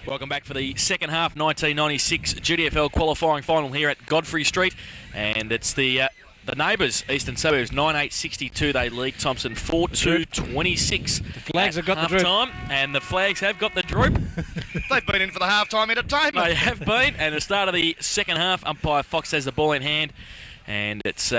Welcome back for the second half 1996 GDFL qualifying final here at Godfrey Street, and it's the neighbours, Eastern Suburbs, 9-8-62. They lead Thomson 4-2-26. The Flags have got the droop. Time, and the Flags have got the droop. They've been in for the half-time entertainment. They have been, and the start of the second half, umpire Fox has the ball in hand, and it's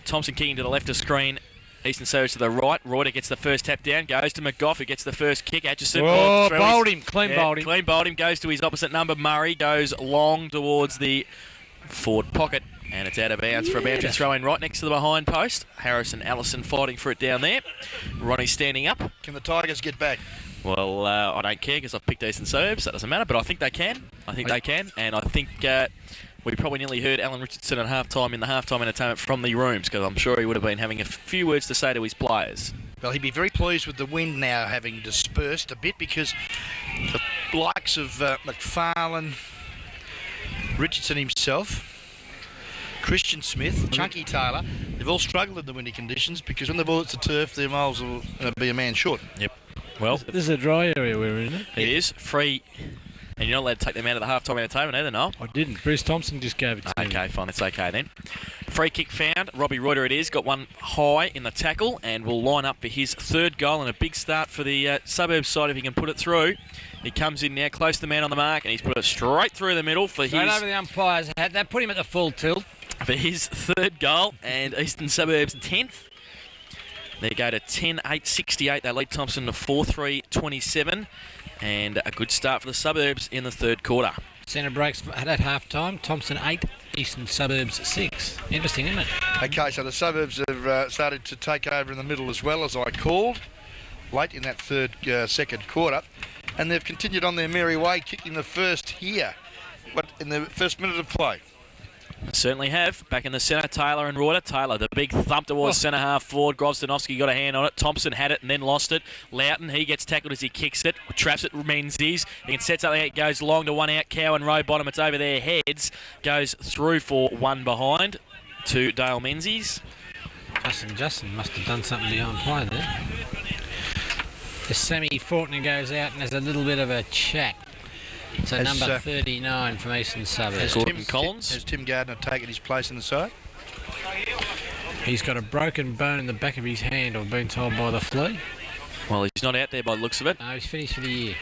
Thomson kicking to the left of screen. Eastern Suburbs to the right. Reuter gets the first tap down, goes to McGough, who gets the first kick. Atchison bowled him. Clean bowled him. Clean bowled him, goes to his opposite number. Murray goes long towards the forward pocket, and it's out of bounds for a boundary throw in right next to the behind post. Harris and Allison fighting for it down there. Ronnie standing up. Can the Tigers get back? Well, I don't care because I've picked Eastern Suburbs. That doesn't matter, but I think they can. They can, and I think we probably nearly heard Alan Richardson at half-time in the half-time entertainment from the rooms, because I'm sure he would have been having a few words to say to his players. Well, he'd be very pleased with the wind now having dispersed a bit, because the likes of McFarlane, Richardson himself, Christian Smith, Chunky Taylor, they've all struggled in the windy conditions, because when the ball hits the turf, their miles will be a man short. Yep. Well, this is a dry area we're in, isn't it? It is. Free. And you're not allowed to take them out of the half-time entertainment either, Noel? I didn't. Bruce Thomson just gave it to me. Okay, fine. It's okay then. Free kick found. Robbie Reuter it is. Got one high in the tackle and will line up for his third goal, and a big start for the Suburbs side if he can put it through. He comes in now, close to the man on the mark, and he's put it straight through the middle for straight over the umpire's head. They put him at the full tilt. For his third goal, and Eastern Suburbs 10th. They go to 10-8-68. They lead Thomson to 4-3-27. And a good start for the Suburbs in the third quarter. Centre breaks at half-time. Thomson 8, Eastern Suburbs 6. Interesting, isn't it? Okay, so the Suburbs have started to take over in the middle as well, as I called, late in that second quarter. And they've continued on their merry way, kicking the first here, in the first minute of play. Certainly have. Back in the centre, Taylor and Reuter. Taylor, the big thump towards centre half forward. Grosdanovsky got a hand on it. Thompson had it and then lost it. Loughton, he gets tackled as he kicks it. Traps it, Menzies. He can set something out, goes long to one out. Cow and row bottom. It's over their heads. Goes through for one behind to Dale Menzies. Justin must have done something behind play there. The Sammy Fortner goes out and there's a little bit of a chat. So number 39 from Eastern Suburbs. Has Tim Gardner taken his place in the side? He's got a broken bone in the back of his hand, I've been told by the flea. Well, he's not out there by the looks of it. No, he's finished for the year.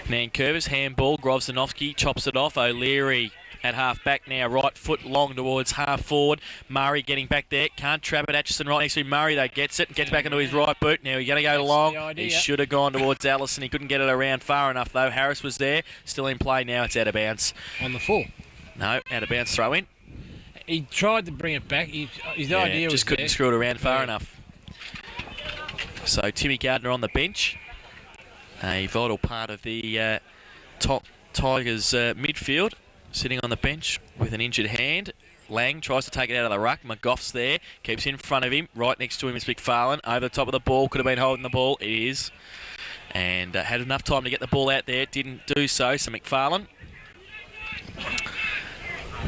Nankervis, handball, Grosdanovsky chops it off. O'Leary at half back now, right foot long towards half forward. Murray getting back there, can't trap it. Atchison right next to Murray though, gets it and gets back into his right boot. Now he's going to go long. He should have gone towards Allison. He couldn't get it around far enough though. Harris was there, still in play now. It's out of bounds. On the full? No, out of bounds throw in. He tried to bring it back. His idea was just couldn't screw it around far enough. So Timmy Gardner on the bench, a vital part of the top Tigers midfield. Sitting on the bench with an injured hand. Lang tries to take it out of the ruck. McGough's there. Keeps in front of him. Right next to him is McFarlane. Over the top of the ball. Could have been holding the ball. It is. And had enough time to get the ball out there. Didn't do so. So McFarlane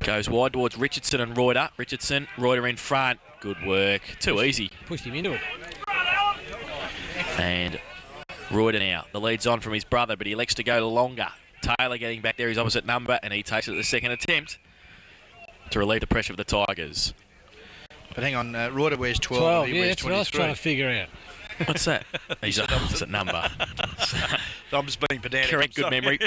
goes wide towards Richardson and Reuter. Richardson, Reuter in front. Good work. Too easy. Pushed him into it. And Reuter now. The lead's on from his brother, but he elects to go longer. Taylor getting back there, his opposite number, and he takes it at the second attempt to relieve the pressure of the Tigers. But hang on, Reuter wears 12 and he wears 23. That's what I was trying to figure out. What's that? He's an opposite number. I'm just being pedantic. Correct, good memory.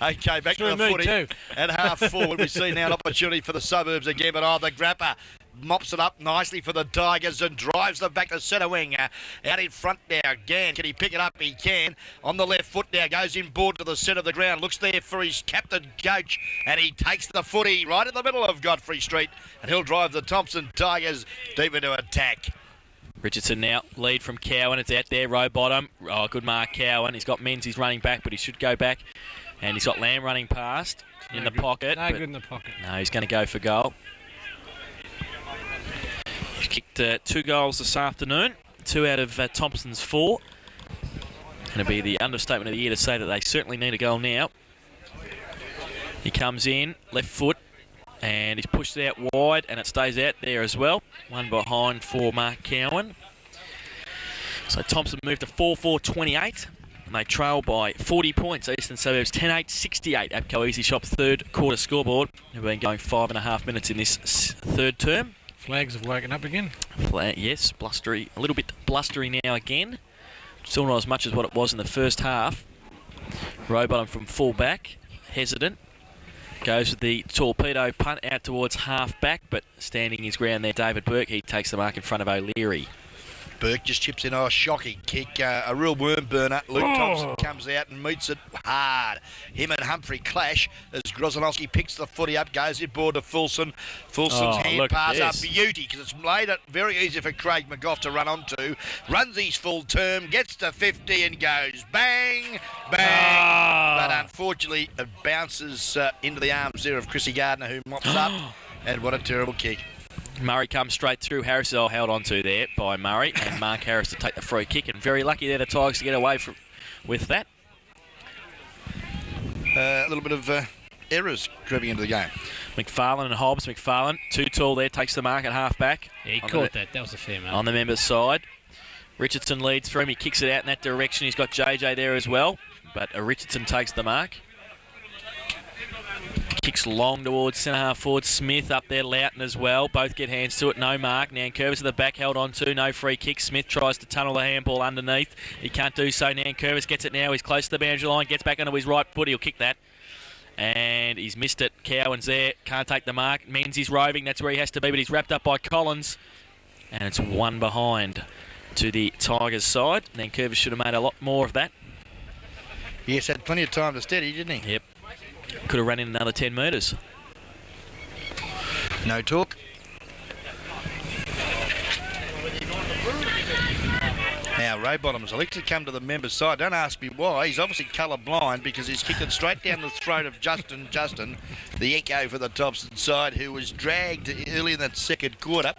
Okay, back to the footy. At half forward, we see now an opportunity for the Suburbs again, but the grapper mops it up nicely for the Tigers and drives them back to centre wing. Out in front now again. Can he pick it up? He can. On the left foot now. Goes in board to the centre of the ground. Looks there for his captain coach. And he takes the footy right in the middle of Godfrey Street. And he'll drive the Thomson Tigers deep into attack. Richardson now, lead from Cowan. It's out there, row bottom. Oh, good mark, Cowan. He's got Menzies running back, but he should go back. And he's got Lamb running past in the pocket. No good in the pocket. No, he's going to go for goal. He's kicked 2 goals this afternoon, 2 out of Thompson's 4. Going to be the understatement of the year to say that they certainly need a goal now. He comes in, left foot, and he's pushed it out wide, and it stays out there as well. One behind for Mark Cowan. So Thomson moved to 4-4-28. And they trail by 40 points. Eastern Suburbs 10-8-68. APCO Easy Shop third quarter scoreboard. We've been going 5.5 minutes in this third term. Flags have woken up again. Yes, blustery. A little bit blustery now again. Still not as much as what it was in the first half. Rowbottom from full back. Hesitant. Goes with the torpedo punt out towards half back, but standing his ground there, David Burke. He takes the mark in front of O'Leary. Burke just chips in a shocking kick, a real worm burner. Luke Thomson comes out and meets it hard. Him and Humphrey clash as Grozanowski picks the footy up, goes inboard to Fulson. Fulson's hand pass up beauty because it's made it very easy for Craig McGough to run onto. Runs his full term, gets to 50 and goes bang, bang. But unfortunately it bounces into the arms there of Chrissy Gardner, who mops up. And what a terrible kick. Murray comes straight through. Harris is all held onto there by Murray, and Mark Harris to take the free kick. And very lucky there, the Tigers, to get away with that. A little bit of errors creeping into the game. McFarlane and Hobbs. McFarlane, too tall there, takes the mark at half back. Yeah, he caught that. That was a fair mark. On the members' side. Richardson leads through him. He kicks it out in that direction. He's got JJ there as well, but Richardson takes the mark. Kicks long towards centre-half forward. Smith up there, Loughton as well. Both get hands to it. No mark. Nankervis at the back, held on to. No free kick. Smith tries to tunnel the handball underneath. He can't do so. Nankervis gets it now. He's close to the boundary line. Gets back onto his right foot. He'll kick that. And he's missed it. Cowan's there. Can't take the mark. Menzies roving. That's where he has to be, but he's wrapped up by Collins. And it's one behind to the Tigers' side. Nankervis should have made a lot more of that. Yes, had plenty of time to steady, didn't he? Yep. Could have run in another 10 metres. No talk. Now, Rowbottom's elected to come to the members' side. Don't ask me why. He's obviously colour blind because he's kicked it straight down the throat of Justin, the echo for the Thomson side, who was dragged early in that second quarter.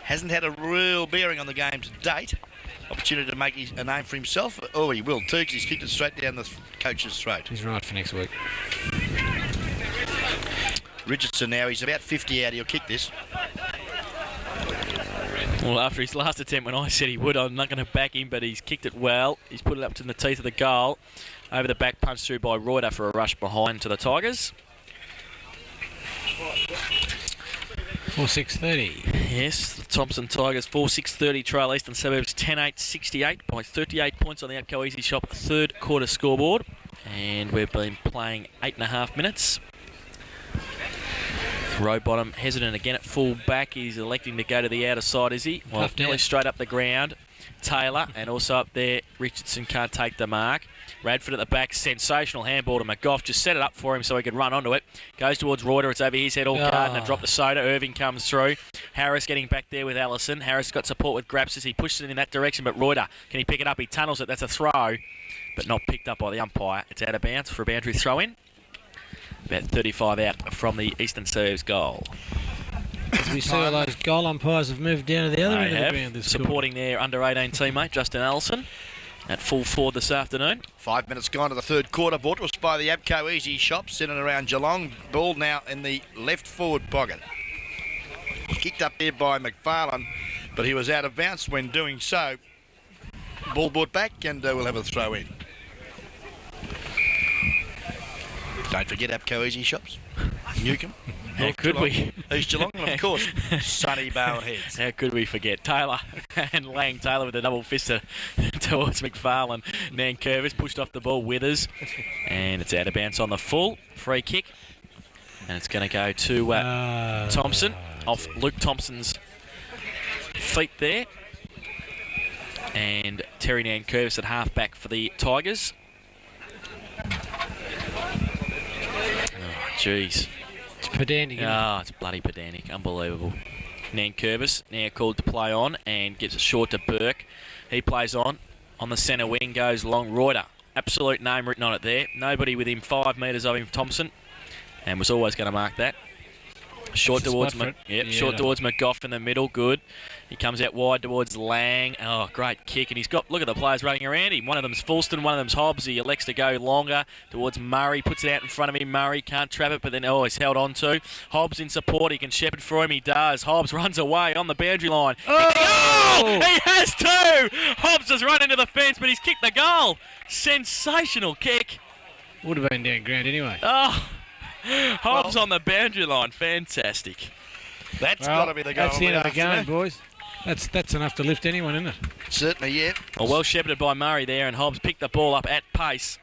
Hasn't had a real bearing on the game to date. Opportunity to make a name for himself. Oh, he will too, because he's kicked it straight down the coach's throat. He's right for next week. Richardson now, he's about 50 out. He'll kick this. Well, after his last attempt, when I said he would, I'm not going to back him, but he's kicked it well. He's put it up to the teeth of the goal. Over the back, punched through by Reuter for a rush behind to the Tigers. 4-6-30. Yes, the Thomson Tigers 4-6-30 trail Eastern Suburbs 10-8-68 by 38 points on the APCO Easy Shop third quarter scoreboard. And we've been playing 8.5 minutes. Rowbottom hesitant again at full back. He's electing to go to the outer side, is he? Well, nearly straight up the ground. Taylor, and also up there, Richardson can't take the mark. Radford at the back, sensational handball to McGough. Just set it up for him so he can run onto it. Goes towards Reuter, it's over his head, all Gardner, drop the soda. Irving comes through. Harris getting back there with Allison. Harris got support with Graps as he pushes it in that direction, but Reuter, can he pick it up? He tunnels it, that's a throw, but not picked up by the umpire. It's out of bounds for a boundary throw-in. About 35 out from the Eastern Suburbs goal. As we see all those goal umpires have moved down to the other end of the ground this supporting their under-18 teammate, Justin Allison, at full forward this afternoon. 5 minutes gone to the third quarter. Brought to us by the APCO Easy Shop, sitting around Geelong. Ball now in the left forward pocket. Kicked up there by McFarlane, but he was out of bounds when doing so. Ball brought back, and we'll have a throw in. Don't forget APCO Easy Shops. Newcombe. How could we? East Geelong, and of course, sunny Barrelheads. How could we forget? Taylor and Lang Taylor with a double fister towards McFarlane. Nankervis pushed off the ball, Withers, and it's out of bounds on the full. Free kick. And it's going to go to Thomson, off Luke Thompson's feet there. And Terry Nankervis at half back for the Tigers. Oh, jeez. It's pedantic. Oh, it's bloody pedantic. Unbelievable. Nankervis now called to play on and gives it short to Burke. He plays on the centre wing, goes long. Reuter, absolute name written on it there. Nobody within 5 metres of him, Thomson, and was always going to mark that. Short That's a towards spot for it. Yeah, short towards McGough in the middle. Good. He comes out wide towards Lang. Oh, great kick. And he's got, look at the players running around him. One of them's Fulston, one of them's Hobbs. He elects to go longer towards Murray. Puts it out in front of him. Murray can't trap it, but then, he's held on to. Hobbs in support. He can shepherd for him. He does. Hobbs runs away on the boundary line. Oh! He has to! Hobbs has run into the fence, but he's kicked the goal. Sensational kick. Would have been down ground anyway. Oh, Hobbs on the boundary line. Fantastic. That's got to be the goal. That's the end of the game, boys. That's enough to lift anyone, isn't it? Certainly, yeah. Well shepherded by Murray there, and Hobbs picked the ball up at pace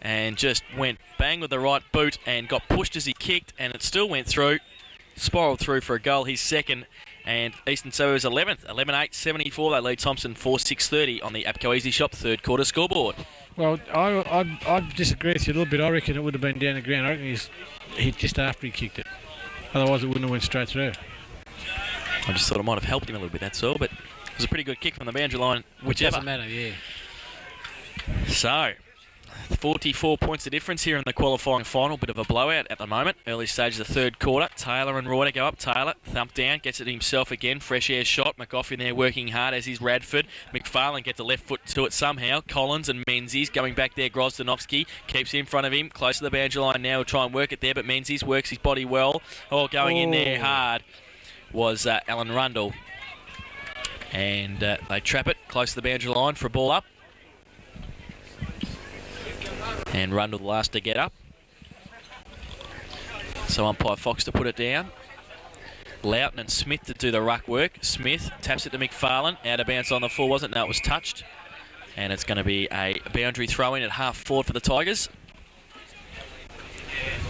and just went bang with the right boot and got pushed as he kicked, and it still went through, spiralled through for a goal. He's second, and Eastern Suburbs 11th, 11-8-74. They lead Thomson 4-6-30 on the APCO Easy Shop third quarter scoreboard. Well, I disagree with you a little bit. I reckon it would have been down the ground. I reckon he's hit just after he kicked it. Otherwise, it wouldn't have went straight through. I just thought it might have helped him a little bit, that's all, but it was a pretty good kick from the boundary line, whichever. Doesn't matter, yeah. So, 44 points of difference here in the qualifying final. Bit of a blowout at the moment. Early stage of the third quarter. Taylor and Reuter go up. Taylor, thump down, gets it himself again. Fresh air shot. McGough in there working hard, as is Radford. McFarlane gets a left foot to it somehow. Collins and Menzies going back there. Grozdanovsky keeps in front of him. Close to the boundary line now. He'll try and work it there, but Menzies works his body well. Going in there hard was Alan Rundle. And they trap it close to the boundary line for a ball up. And Rundle the last to get up. So umpire Fox to put it down. Loughton and Smith to do the ruck work. Smith taps it to McFarlane. Out of bounds on the full, wasn't? No, it was touched. And it's going to be a boundary throw-in at half forward for the Tigers.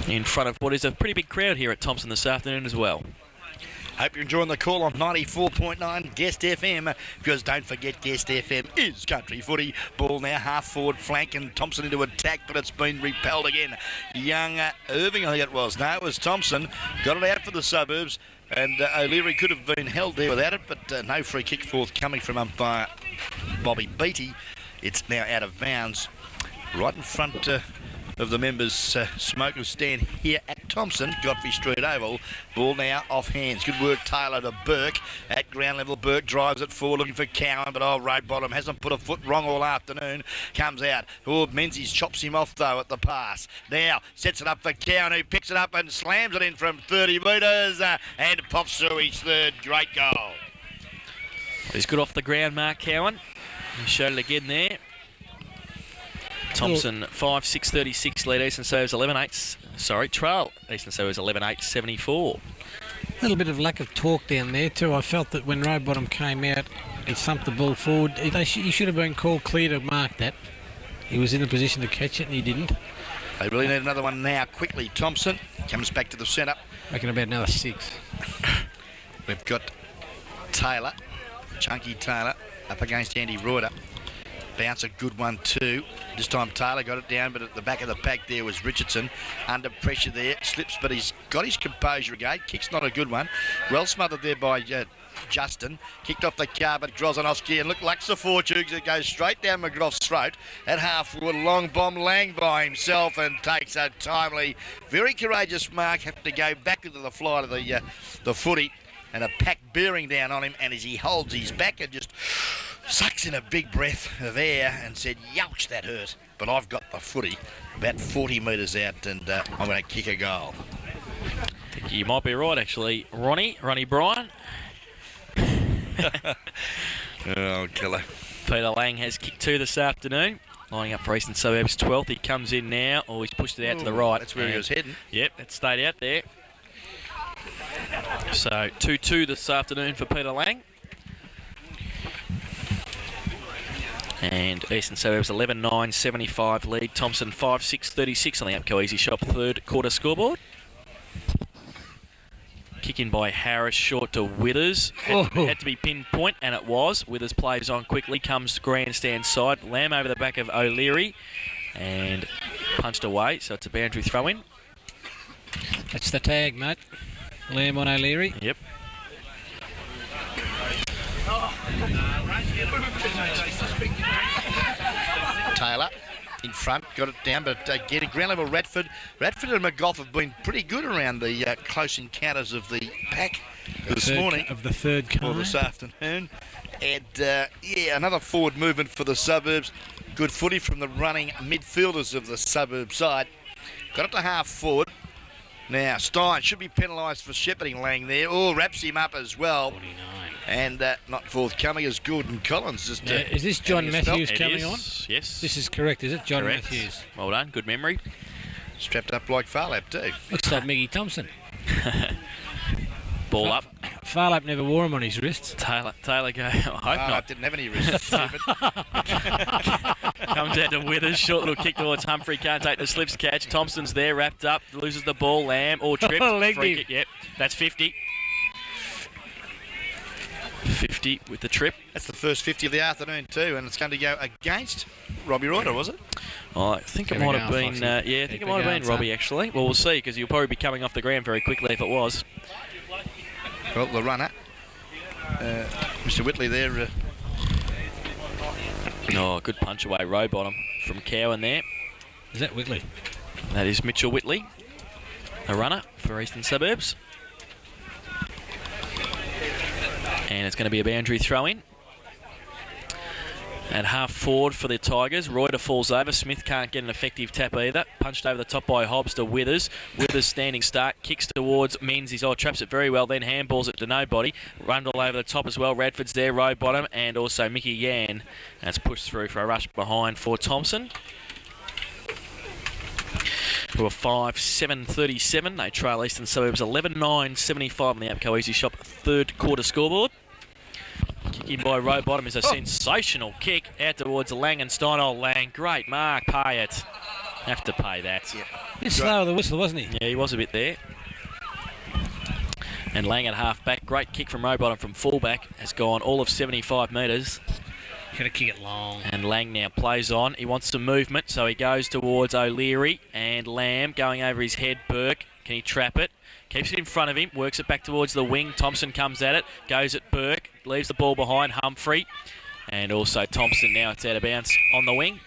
In front of what is a pretty big crowd here at Thomson this afternoon as well. Hope you're enjoying the call on 94.9 Guest FM, because don't forget Guest FM is country footy. Ball now half forward flank and Thomson into attack, but it's been repelled again. Young Irving, I think it was. No, it was Thomson. Got it out for the Suburbs, and O'Leary could have been held there without it, but no free kick forthcoming from umpire Bobby Beattie. It's now out of bounds right in front of the members' smokers stand here at Thomson, Godfrey Street Oval. Ball now off hands. Good work, Taylor to Burke. At ground level, Burke drives it forward looking for Cowan, but Roadbottom hasn't put a foot wrong all afternoon. Comes out. Menzies chops him off though at the pass. Now sets it up for Cowan, who picks it up and slams it in from 30 metres and pops through his third. Great goal. He's good off the ground, Mark Cowan. He showed it again there. Thomson 5-6-36 lead Eastern Suburbs 11-8. Trail Eastern Suburbs 11-8-74. A little bit of lack of talk down there too. I felt that when Roadbottom came out and thumped the ball forward, he should have been called clear to mark that. He was in a position to catch it and he didn't. They really need another one now quickly. Thomson comes back to the centre. Making about another 6. We've got Taylor, Chunky Taylor, up against Andy Reuter. Bounce a good one too. This time Taylor got it down, but at the back of the pack there was Richardson. Under pressure there, slips, but he's got his composure again. Kick's not a good one. Well smothered there by Justin. Kicked off the car, but Grozdanovsky, and look, Luxa Fortunes, it goes straight down McGough's throat. At half forward, long bomb Lang by himself and takes a timely, very courageous mark. Have to go back into the flight of the footy, and a pack bearing down on him, and as he holds his back and just sucks in a big breath of air and said, "Youch, that hurt." But I've got the footy about 40 metres out, and I'm going to kick a goal. I think you might be right, actually, Ronnie Bryan. Oh, killer. Peter Lang has kicked 2 this afternoon. Lining up for Eastern Suburbs 12th. He comes in now. He's pushed it out to the right. That's where he was heading. Yep, it stayed out there. So 2-2 this afternoon for Peter Lang. And Eastern Suburbs 11-9-75 lead. Thomson 5-6-36 on the APCO Easy Shop third quarter scoreboard. Kick in by Harris, short to Withers. Had to be pinpoint, and it was. Withers plays on quickly, comes to grandstand side. Lamb over the back of O'Leary and punched away, so it's a boundary throw-in. That's the tag, mate. Lamb on O'Leary. Yep. Taylor in front, got it down, but getting ground level Radford. Radford and McGough have been pretty good around the close encounters of the pack this morning. Of the third kind. Or this afternoon. And, yeah, another forward movement for the Suburbs. Good footy from the running midfielders of the Suburb side. Got it to half forward. Now, Stein should be penalised for shepherding Lang there. Oh, wraps him up as well. 49. And not forthcoming is Gordon Collins. Just, is this John Matthews coming on? Yes. This is correct, is it? John Correct. Matthews. Well done. Good memory. Strapped up like Farlap too. Looks like Miggy Thomson. Ball up. Farlap never wore him on his wrists. Taylor go. I hope Farlap not. didn't have any wrists. Comes down to Withers. Short little kick towards Humphrey. Can't take the slips catch. Thompson's there, wrapped up. Loses the ball. Lamb or tripped. Free kick. Yep. That's 50. 50 with the trip. That's the first 50 of the afternoon too, and it's going to go against Robbie Reuter, was it? Oh, I think it might have been. Yeah, I think it might have been Robbie actually. Well, we'll see because he'll probably be coming off the ground very quickly if it was. Well, the runner, Mr. Whitley there. Oh, good punch away row bottom from Cowan there. Is that Whitley? That is Mitchell Whitley, a runner for Eastern Suburbs. And it's going to be a boundary throw-in. At half forward for the Tigers. Reuter falls over. Smith can't get an effective tap either. Punched over the top by Hobbs to Withers. Withers standing start. Kicks towards Menzies. Oh, traps it very well. Then handballs it to nobody. Rundle over the top as well. Radford's there. Row bottom. And also Mickey Yan. That's pushed through for a rush behind for Thomson. To a 5-7-37. They trail Eastern Suburbs 11-9-75 on the APCO Easy Shop third quarter scoreboard. Kick in by row bottom is a sensational kick out towards Lang and Stein. Oh, Lang, great mark, pay it. Have to pay that. Yeah. Bit slow with the whistle, wasn't he? Yeah, he was a bit there. And Lang at half back, great kick from row bottom from fullback, has gone all of 75 metres. Got to kick it long. And Lang now plays on. He wants some movement, so he goes towards O'Leary and Lamb going over his head. Burke, can he trap it? Keeps it in front of him, works it back towards the wing. Thomson comes at it, goes at Burke, leaves the ball behind Humphrey. And also Thomson now, it's out of bounds on the wing.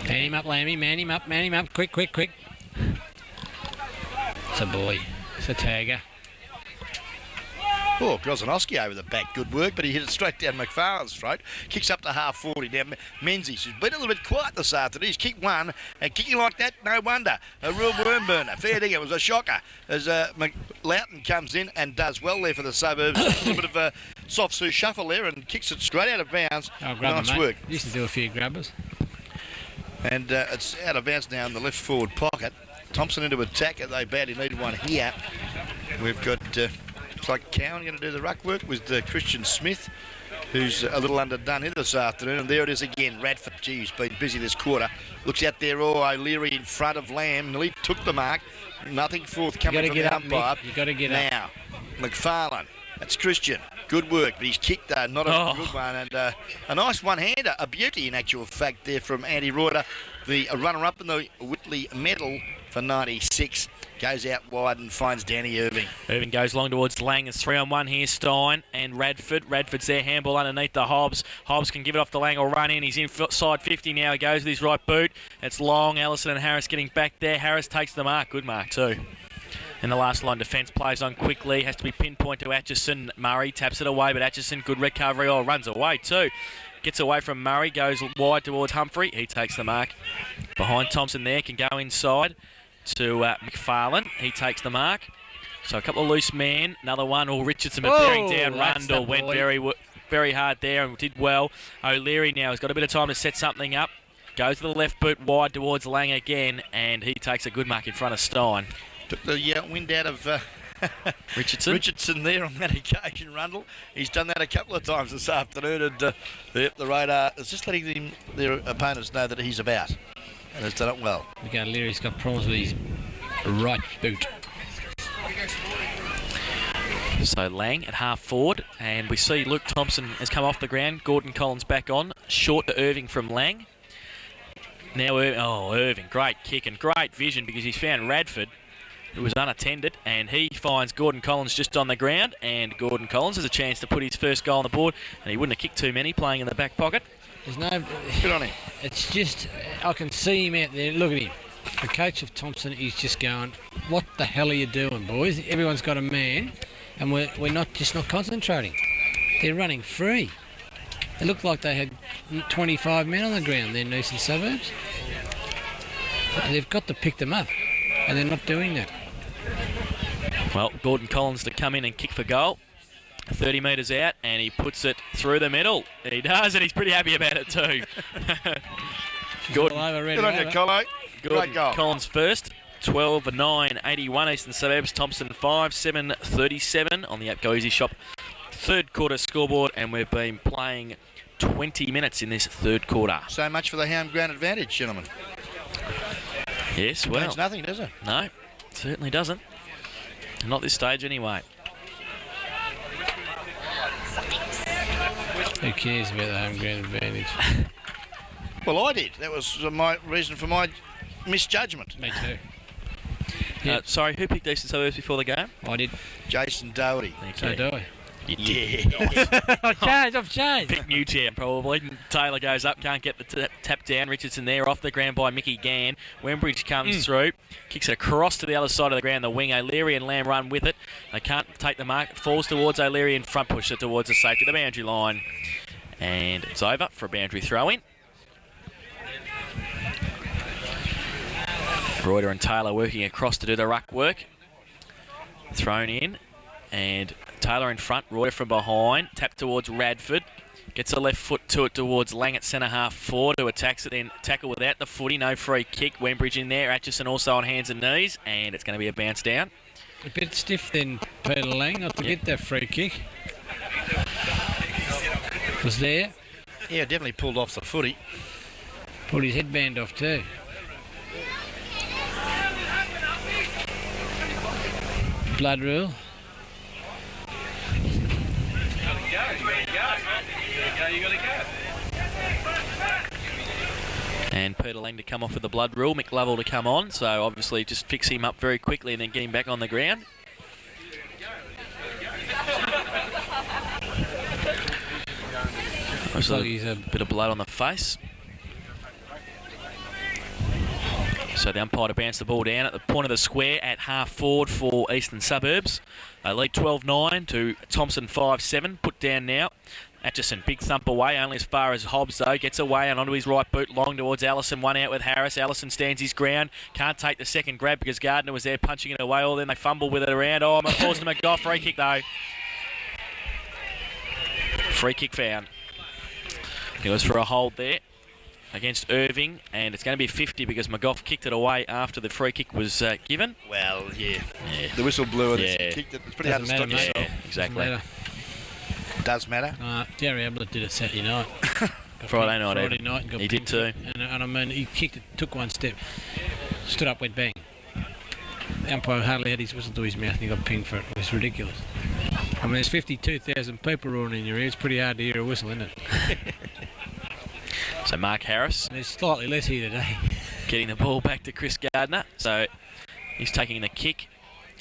Man him up, Lammy, man him up, quick. It's a boy, it's a tagger. Oh, Grozanowski over the back, good work, but he hit it straight down McFarlane's throat. Kicks up to half 40 now. Menzies, who's been a little bit quiet this afternoon. He's kicked one, and kicking like that, no wonder. A real worm burner. Fair dinkum, it was a shocker. As Loughton comes in and does well there for the Suburbs. A little bit of a soft Sue shuffle there and kicks it straight out of bounds. Oh, grab nice work. Used to do a few grabbers. And it's out of bounds now in the left forward pocket. Thomson into attack, they badly needed one here. We've got... looks like Cowan going to do the ruck work with Christian Smith, who's a little underdone here this afternoon. And there it is again. Radford, geez, been busy this quarter. Looks out there. Oh, O'Leary in front of Lamb. Nearly took the mark. Nothing forthcoming from the umpire. You got to get up. Now, McFarlane. That's Christian. Good work, but he's kicked not a good one. And a nice one-hander, a beauty in actual fact there from Andy Reuter, the runner-up in the Whitley medal for 96. Goes out wide and finds Danny Irving. Irving goes long towards Lang. It's 3-on-1 here. Stein and Radford. Radford's there. Handball underneath the Hobbs. Hobbs can give it off to Lang or run in. He's inside 50 now. He goes with his right boot. It's long. Allison and Harris getting back there. Harris takes the mark. Good mark too. And the last line defence plays on quickly. Has to be pinpoint to Atchison. Murray taps it away, but Atchison, good recovery. Oh, runs away too. Gets away from Murray. Goes wide towards Humphrey. He takes the mark. Behind Thomson there. Can go inside to McFarlane. He takes the mark. So a couple of loose men. Another one. Oh, Richardson bearing down. Rundle went very hard there and did well. O'Leary now has got a bit of time to set something up. Goes to the left boot wide towards Lang again, and he takes a good mark in front of Stein. Took the wind out of Richardson there on that occasion, Rundle. He's done that a couple of times this afternoon, and the radar is just letting their opponents know that he's about. And has done it well. Leary's got problems with his right boot. So Lang at half forward, and we see Luke Thomson has come off the ground. Gordon Collins back on, short to Irving from Lang. Now Irving, great kick and great vision because he's found Radford, who was unattended, and he finds Gordon Collins just on the ground, and Gordon Collins has a chance to put his first goal on the board, and he wouldn't have kicked too many playing in the back pocket. There's no... Good on him. It's just... I can see him out there. Look at him. The coach of Thomson is just going, what the hell are you doing, boys? Everyone's got a man, and we're not concentrating. They're running free. It looked like they had 25 men on the ground there in eastern suburbs. They've got to pick them up, and they're not doing that. Well, Gordon Collins to come in and kick for goal. 30 metres out, and he puts it through the middle. He does, and he's pretty happy about it too. Good on you, Colo. Great goal. Collins first. 12-9-81 Eastern Suburbs. Thomson 5-7-37 on the Go Easy Shop third quarter scoreboard, and we've been playing 20 minutes in this third quarter. So much for the home ground advantage, gentlemen. Yes, well. Means nothing, does it? No, certainly doesn't. Not this stage anyway. Who cares about the home ground advantage? Well, I did. That was my reason for my misjudgment. Me too. Yep. Sorry, who picked Eastern Suburbs before the game? I did. Jason Doherty. So do I. Yeah. I've changed. Pick Newtown probably. Taylor goes up, can't get the tap down. Richardson there, off the ground by Mickey Gann. Wembridge comes through, kicks it across to the other side of the ground. The wing, O'Leary and Lamb run with it. They can't take the mark. It falls towards O'Leary and front push it towards the safety, the boundary line. And it's over for a boundary throw-in. Reuter and Taylor working across to do the ruck work. Thrown in, and Taylor in front, Reuter from behind, tap towards Radford. Gets a left foot to it towards Lang at centre half forward, who attacks it, then tackle without the footy, no free kick. Wembridge in there, Atchison also on hands and knees, and it's going to be a bounce down. A bit stiff then, Peter Lang, not to get that free kick. Was there. Yeah, definitely pulled off the footy. Pulled his headband off too. Blood rule. And Peter Lang to come off with the blood rule. Mick Lovell to come on. So obviously just fix him up very quickly and then get him back on the ground. Looks like he's a bit of blood on the face. So the umpire to bounce the ball down at the point of the square at half forward for Eastern Suburbs. They lead 12-9 to Thomson 5-7. Put down now. Atchison, big thump away, only as far as Hobbs though. Gets away and onto his right boot, long towards Allison. One out with Harris. Allison stands his ground. Can't take the second grab because Gardner was there punching it away. All then they fumble with it around. Oh, I'm forced to McGough. Free kick though. Free kick found. It was for a hold there against Irving, and it's going to be 50 because McGough kicked it away after the free kick was given. Well, yeah. The whistle blew and it's kicked it. It's pretty hard to stop yourself. Yeah, exactly. Does matter. Gary Ablett did it Saturday night. Friday night and got he did too. And I mean, he kicked it, took one step, stood up, went bang. The umpire hardly had his whistle to his mouth and he got pinged for it. It was ridiculous. I mean, there's 52,000 people roaring in your ear. It's pretty hard to hear a whistle, isn't it? So Mark Harris. And there's slightly less here today. Getting the ball back to Chris Gardner. So he's taking the kick.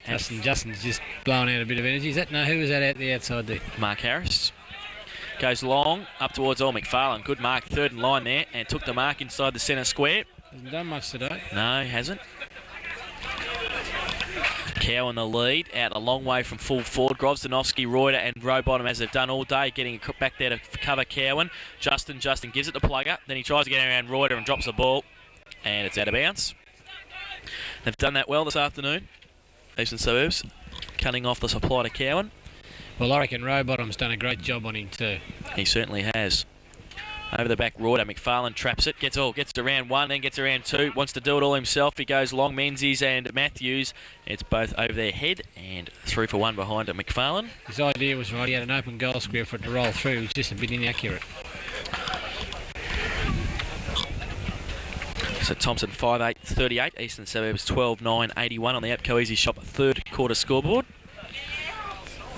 Justin's just blowing out a bit of energy. Who was that out the outside there? Mark Harris. Goes long, up towards Al McFarlane. Good mark, third in line there, and took the mark inside the centre square. Hasn't done much today. No, he hasn't. Cow in the lead, out a long way from full forward. Grosdanovsky, Reuter and Rowbottom, as they've done all day, getting back there to cover Cowan. Justin gives it to Plugger. Then he tries to get around Reuter and drops the ball, and it's out of bounds. They've done that well this afternoon. Eastern Suburbs cutting off the supply to Cowan. Well, I reckon Rowbottom's done a great job on him too. He certainly has. Over the back, Reuter. McFarlane traps it. Gets to round one, then gets to round two. Wants to do it all himself. He goes long. Menzies and Matthews. It's both over their head and 3 for 1 behind McFarlane. His idea was right. He had an open goal square for it to roll through. It was just a bit inaccurate. So Thomson 5-8-38. Eastern Suburbs 12-9-81 on the Go Easy Shop third quarter scoreboard.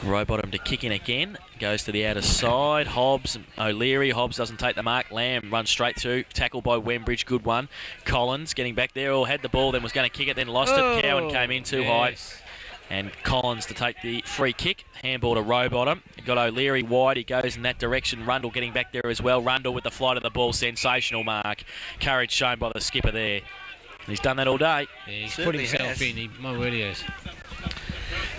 Rowbottom to kick in again. Goes to the outer side. Hobbs and O'Leary. Hobbs doesn't take the mark. Lamb runs straight through. Tackled by Wembridge. Good one. Collins getting back there. All had the ball, then was going to kick it, then lost it. Cowan came in too high. And Collins to take the free kick. Handball to Rowbottom. Got O'Leary wide. He goes in that direction. Rundle getting back there as well. Rundle with the flight of the ball. Sensational mark. Courage shown by the skipper there. He's done that all day. Yeah, he's put himself in. My word, he has.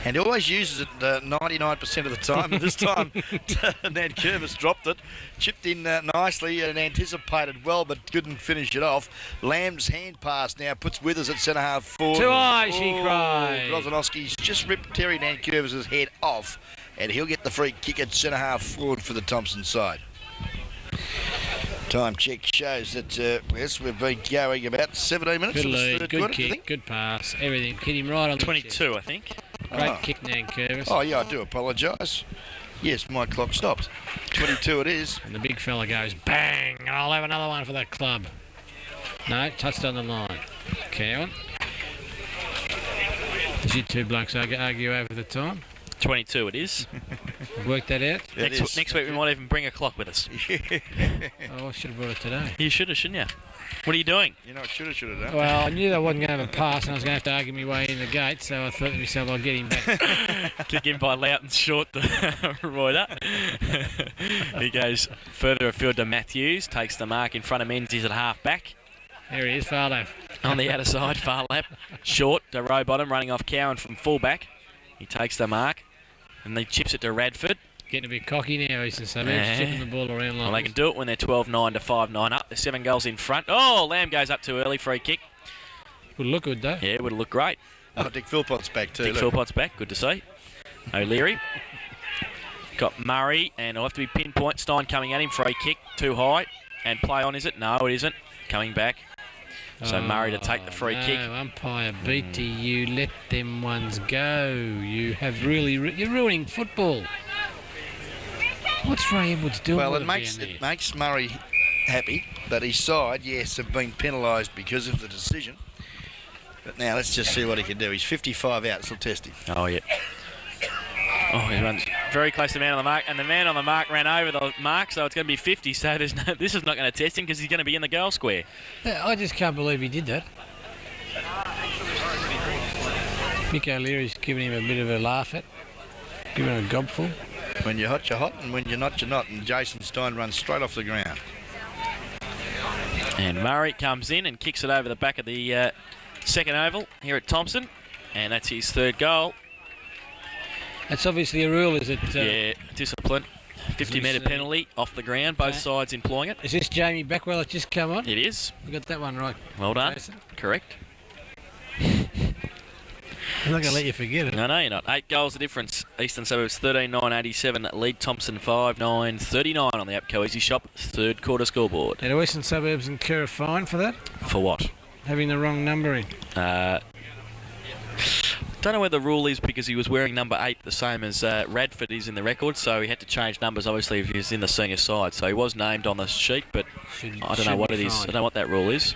And he always uses it 99% of the time. This time, Nankervis dropped it, chipped in nicely and anticipated well, but couldn't finish it off. Lamb's hand pass now puts Withers at centre half forward. Too high, she cried. Grozanowski's just ripped Terry Nankervis' head off, and he'll get the free kick at centre half forward for the Thomson side. Time check shows that yes, we've been going about 17 minutes. Good of the lead, third good quarter, kick, good pass, everything. Hit him right on the 22, I think. Great kick, Nankervis. Oh, yeah, I do apologise. Yes, my clock stopped. 22 it is. And the big fella goes bang, and I'll have another one for the club. No, touched on the line. Cowan. As you two blokes argue over the time. 22 it is. Work that out. Next week we might even bring a clock with us. Oh, I should have brought it today. You should have, shouldn't you? What are you doing? You know, I should have done. Well, I knew that I wasn't going to have a pass and I was going to have to argue my way in the gate, so I thought to myself I'll get him back. Kick in by Loughton's short to Reuter. He goes further afield to Matthews, takes the mark in front of Menzies at half back. There he is, far left. On the outer side, far lap. Short to Rowbottom, running off Cowan from fullback. He takes the mark and he chips it to Radford. Getting a bit cocky now, Eastern Suburbs, chipping the ball around like Well, they can do it when they're 12-9 to 5-9 up. There's 7 goals in front. Oh, Lamb goes up too early, free kick. Would look good, though. Yeah, it would have looked great. Oh, Dick Philpott's back too. Dick Philpott's back, good to see. O'Leary. Got Murray, and it'll have to be pinpoint. Stein coming at him, free kick, too high. And play on, is it? No, it isn't. Coming back. So Murray to take the free kick. Umpire Beatty, you let them ones go. You have really, you're ruining football. What's Ray Edwards doing? Well, it makes Murray happy that his side, yes, have been penalised because of the decision. But now let's just see what he can do. He's 55 out. Still test him. Oh, yeah. Oh, he runs very close to the man on the mark, and the man on the mark ran over the mark, so it's going to be 50. So there's no, this is not going to test him because he's going to be in the goal square. Yeah, I just can't believe he did that. Mick O'Leary's giving him a bit of a laugh at, giving him a gobful. When you're hot, and when you're not, you're not. And Jason Stein runs straight off the ground. And Murray comes in and kicks it over the back of the second oval here at Thomson, and that's his third goal. That's obviously a rule, is it? Yeah, discipline. 50-metre penalty off the ground, both sides employing it. Is this Jamie Backwell that's just come on? It is. We got that one right. Well done. Jason. Correct. I'm not going to let you forget it. No, you're not. 8 goals the difference. Eastern Suburbs 13-9-87. Lead Thomson 5-9-39 on the APCO Easy Shop third quarter scoreboard. Now, do Eastern Suburbs incur a fine for that? For what? Having the wrong number in. Don't know where the rule is because he was wearing number 8, the same as Radford is in the record, so he had to change numbers obviously if he was in the senior side. So he was named on the sheet, but I don't know what it is. I don't know what that rule is.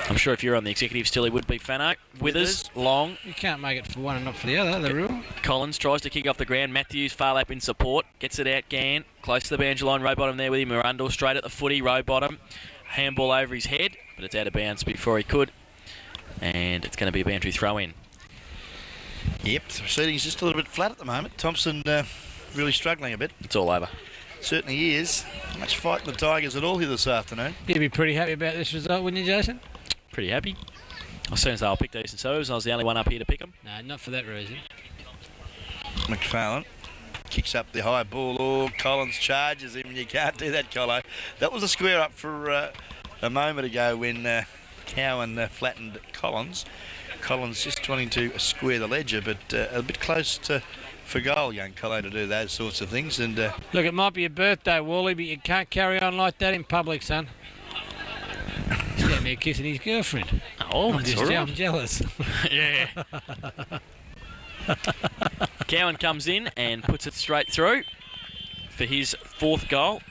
I'm sure if you're on the executive still he would be Fano. Withers, Long. You can't make it for one and not for the other, the rule. Collins tries to kick off the ground. Matthews far lap in support. Gets it out, Gann. Close to the boundary line. Rowbottom there with him. Arundel straight at the footy. Rowbottom. Handball over his head, but it's out of bounds before he could. And it's going to be a boundary throw in. Yep, the proceedings just a little bit flat at the moment. Thomson really struggling a bit. It's all over. Certainly is. Much fight in the Tigers at all here this afternoon. You'd be pretty happy about this result, wouldn't you, Jason? Pretty happy. As soon as they were picked Eastern Suburbs, I was the only one up here to pick them. No, not for that reason. McFarlane kicks up the high ball. Oh, Collins charges him. You can't do that, Colo. That was a square up for a moment ago when Cowan flattened Collins. Collins just wanting to square the ledger, but a bit close to for goal, young Colo, to do those sorts of things. And look, it might be a birthday, Wally, but you can't carry on like that in public, son. He's down there kissing his girlfriend. Oh, I'm jealous. Yeah. Cowan comes in and puts it straight through for his fourth goal.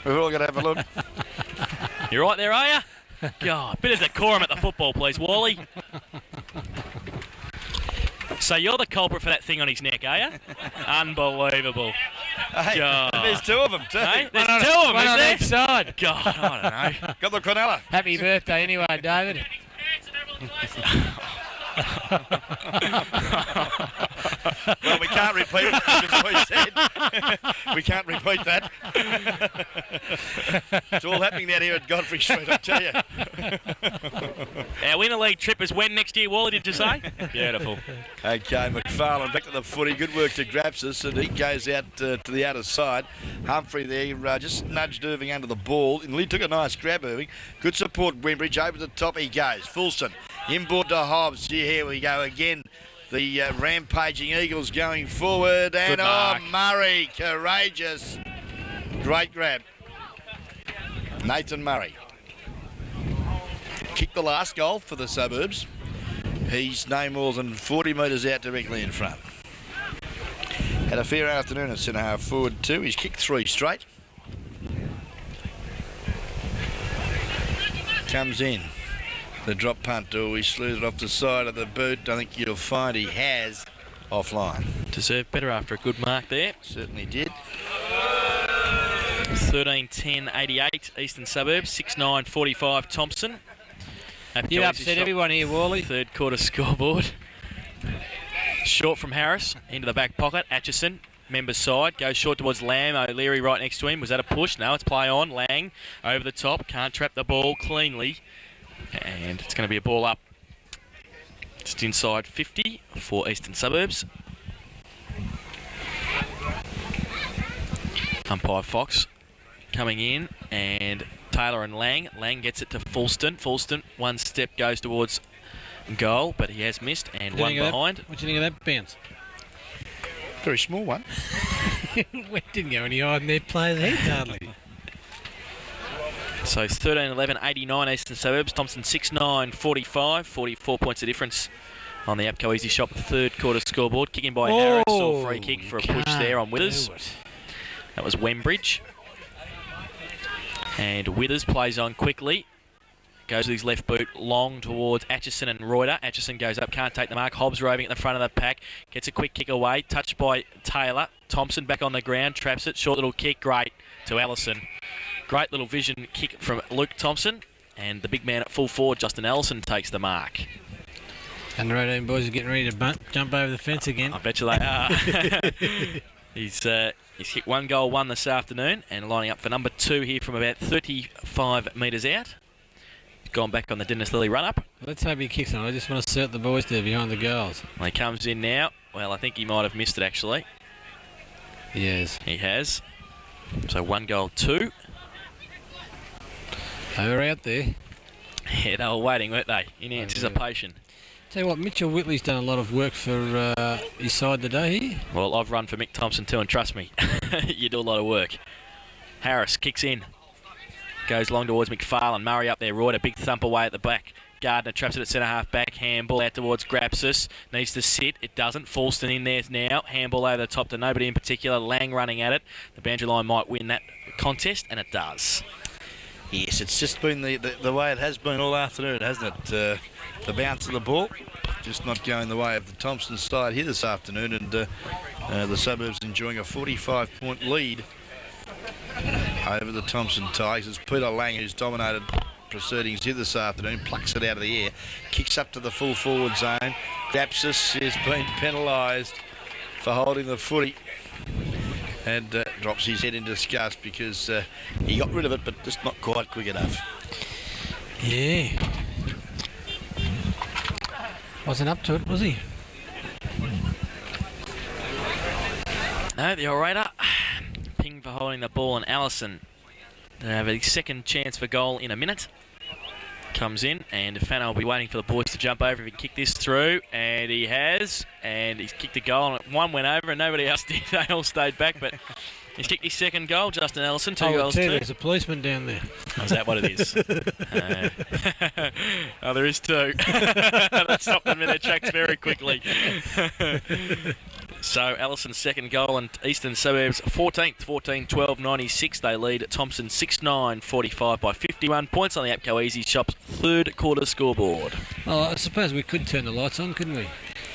we're all going to have a look. You're right there, are you? God, bit of decorum at the football, please, Wally. So you're the culprit for that thing on his neck, are you? Unbelievable. Hey, God. there's two of them, too. Hey, there's two of them, One on isn't each side. God, I don't know. Got the Cornella. Happy birthday anyway, David. Well, we can't repeat what we said. We can't repeat that. It's all happening down here at Godfrey Street, I tell you. Our winter league trip is when next year, Wally, did you say? Beautiful. Okay, McFarlane back to the footy. Good work to Grapsis, and he goes out to the outer side. Humphrey there just nudged Irving under the ball. And Lee took a nice grab, Irving. Good support, Wimbridge. Over the top he goes. Fulson inboard to Hobbs. Here we go again. The rampaging Eagles going forward. And Murray, courageous. Great grab. Nathan Murray. Kicked the last goal for the Suburbs. He's no more than 40 metres out directly in front. Had a fair afternoon at centre half forward too. He's kicked 3 straight. Comes in. The drop punt, he slews it off the side of the boot. I think you'll find he has offline. Deserved better after a good mark there. Certainly did. 13-10-88 Eastern Suburbs, 6-9-45 Thomson. You upset everyone here, Wally. Third quarter scoreboard. Short from Harris, into the back pocket. Atchison, member's side, goes short towards Lamb. O'Leary right next to him. Was that a push? No, it's play on. Lang over the top, can't trap the ball cleanly. And it's going to be a ball up just inside 50 for Eastern Suburbs. Umpire Fox coming in, and Taylor and Lang. Lang gets it to Fulston. Fulston, one step goes towards goal, but he has missed, and one behind. What do you think of that bounce? Very small one. We didn't go any higher than their players' heads, hardly. So 13-11-89 Eastern Suburbs. Thomson 6-9-45. 44 points of difference on the Apco Easy Shop third quarter scoreboard. Kicking by Harris, or free kick for a push there on Withers. That was Wembridge. And Withers plays on quickly. Goes with his left boot long towards Atchison and Reuter. Atchison goes up, can't take the mark. Hobbs roving at the front of the pack. Gets a quick kick away. Touched by Taylor. Thomson back on the ground. Traps it. Short little kick. Great to Allison. Great little vision kick from Luke Thomson. And the big man at full forward, Justin Ellison, takes the mark. And the Rodan boys are getting ready to jump over the fence again. I bet you they are. He's hit 1 goal, 1 this afternoon, and lining up for number 2 here from about 35 metres out. He's gone back on the Dennis Lilly run-up. Let's hope he kicks on. I just want to cert the boys there behind the goals. Well, he comes in now. Well, I think he might have missed it, actually. He has. He has. So 1 goal, 2. They were out there. Yeah, they were waiting, weren't they, in anticipation. Tell you what, Mitchell Whitley's done a lot of work for his side today here. Well, I've run for Mick Thomson too, and trust me, you do a lot of work. Harris kicks in. Goes long towards McFarlane. Murray up there. Reuter, big thump away at the back. Gardner traps it at centre half back. Handball out towards Grapsis. Needs to sit. It doesn't. Falston in there now. Handball over the top to nobody in particular. Lang running at it. The boundary line might win that contest, and it does. Yes, it's just been the way it has been all afternoon, hasn't it? The bounce of the ball, just not going the way of the Thomson side here this afternoon, and the Suburbs enjoying a 45-point lead over the Thomson Tigers. It's Peter Lang who's dominated proceedings here this afternoon, plucks it out of the air, kicks up to the full forward zone. Dapsis has been penalised for holding the footy. And drops his head in disgust because he got rid of it, but just not quite quick enough. Yeah. Wasn't up to it, was he? No, the orator. Ping for holding the ball, and Allison. They have a second chance for goal in a minute. Comes in, and Fano will be waiting for the boys to jump over if he can kick this through, and he has, and he's kicked a goal, and one went over and nobody else did. They all stayed back, but he's kicked his second goal. Justin Ellison, 2 goals, 2. There's a policeman down there. Oh, is that what it is? Oh, there is 2. That stopped them in their tracks very quickly. So Allison's second goal, and Eastern Suburbs 14th, 14-12-96. They lead Thomson 6-9-45 by 51 points on the Apco Easy Shop's third quarter scoreboard. Oh, I suppose we could turn the lights on, couldn't we?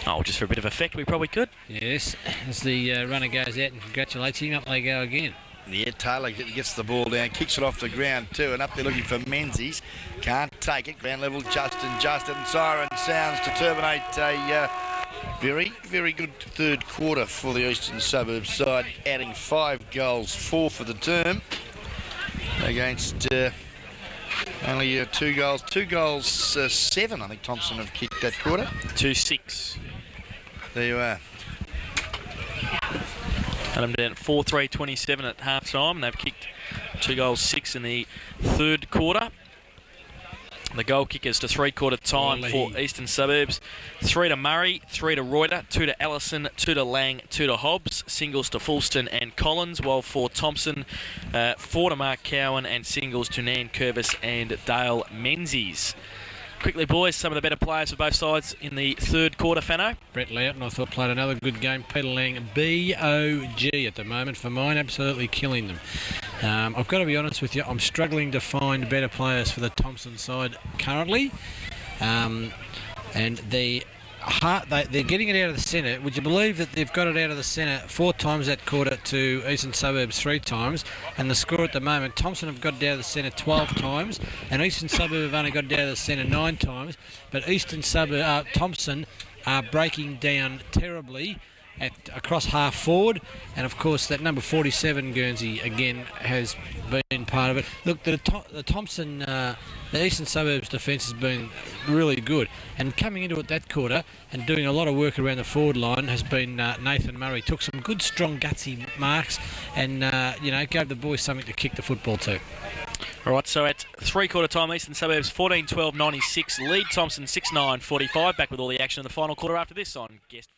Oh, just for a bit of effect, we probably could. Yes, as the runner goes out and congratulates him, up they go again. Yeah, Taylor gets the ball down, kicks it off the ground too, and up there looking for Menzies. Can't take it. Ground level, Justin. Siren sounds to terminate a very, very good third quarter for the Eastern Suburbs side, adding 5 goals, 4 for the term, against only 2 goals. 2 goals, 7, I think Thomson have kicked that quarter. 2-6. There you are. Had them down at 4-3-27 at half time. They've kicked 2 goals, 6 in the third quarter. The goal kickers to three-quarter time for Eastern Suburbs. 3 to Murray, 3 to Reuter, 2 to Allison, 2 to Lang, 2 to Hobbs. Singles to Fulston and Collins, while for Thomson, 4 to Mark Cowan and singles to Nan Curvis and Dale Menzies. Quickly, boys, some of the better players for both sides in the third quarter, Fano. Brett Loughton, I thought, played another good game. Peter Lang, B.O.G. at the moment for mine, absolutely killing them. I've got to be honest with you, I'm struggling to find better players for the Thomson side currently. And they're getting it out of the centre. Would you believe that they've got it out of the centre 4 times that quarter to Eastern Suburbs 3 times? And the score at the moment, Thomson have got it out of the centre 12 times, and Eastern Suburbs have only got it out of the centre 9 times. But Thomson are breaking down terribly across half forward, and of course that number 47 Guernsey again has been part of it. Look, the Thomson, the Eastern Suburbs defence has been really good, and coming into it that quarter and doing a lot of work around the forward line has been Nathan Murray. Took some good, strong, gutsy marks, and gave the boys something to kick the football to. All right, so at three-quarter time, Eastern Suburbs 14-12-96, lead Thomson 6-9-45. Back with all the action in the final quarter after this on Guest.